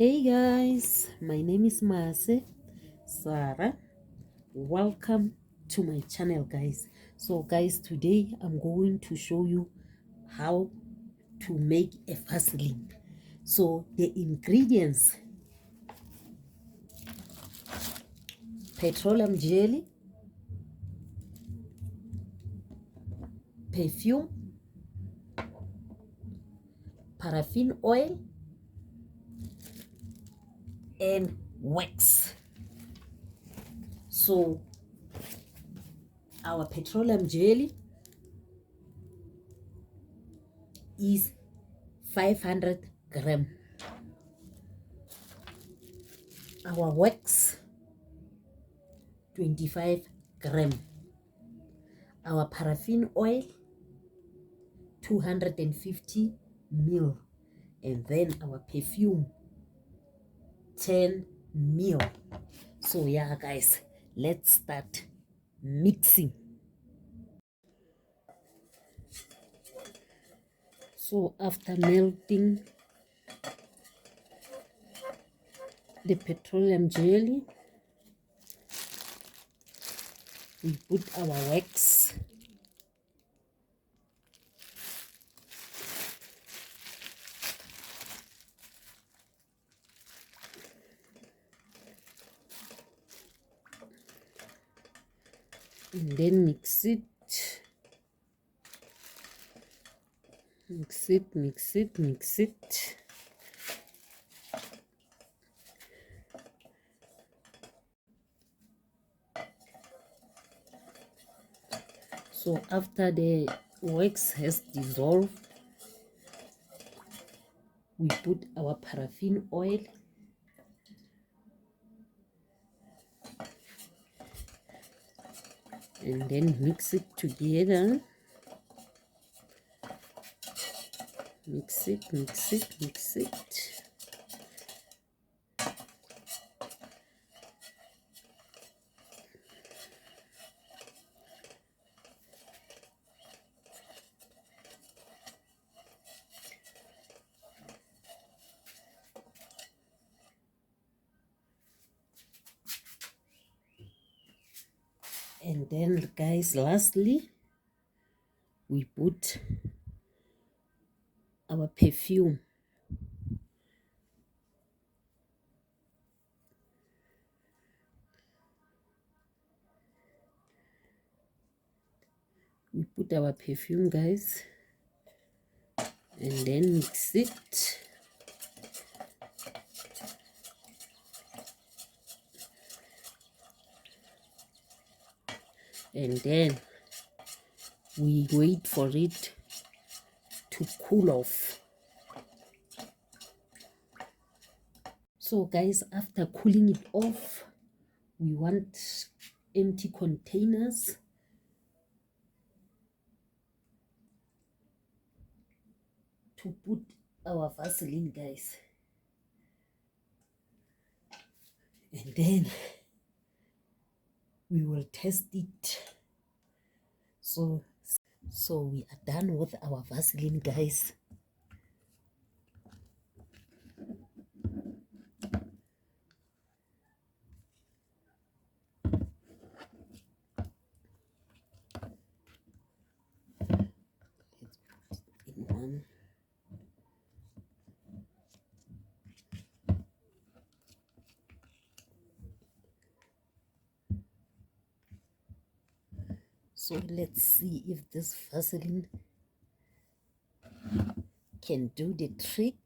Hey guys, my name is Sarah. Welcome to my channel, guys. So guys, today I'm going to show you how to make a Vaseline. So the ingredients: petroleum jelly, perfume, paraffin oil, and wax. So our petroleum jelly is 500 gram. Our wax 25 gram. Our paraffin oil 250 ml, and then our perfume 10 ml. So yeah guys, let's start mixing. So after melting the petroleum jelly, we put our wax. And then mix it. Mix it, mix it, mix it. So after the wax has dissolved, we put our paraffin oil. And then mix it together. Mix it, mix it, mix it. And then guys, lastly, we put our perfume. We put our perfume, guys, and then mix it. And then we wait for it to cool off. So guys, after cooling it off, we want empty containers to put our Vaseline, guys. And then we will test it. So we are done with our Vaseline, guys. Let's put it in one. So let's see if this Vaseline can do the trick.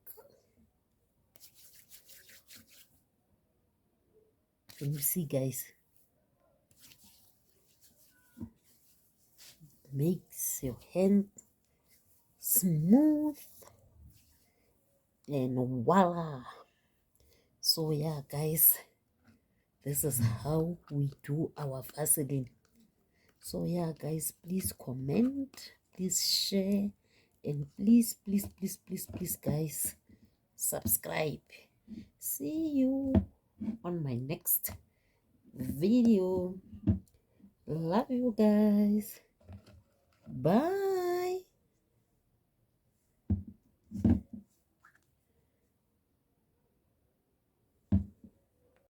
Can you see, guys? Makes your hand smooth, and voila. So yeah guys, this is how we do our Vaseline. So yeah guys, please comment, please share, and please guys, subscribe. See you on my next video. Love you guys. Bye.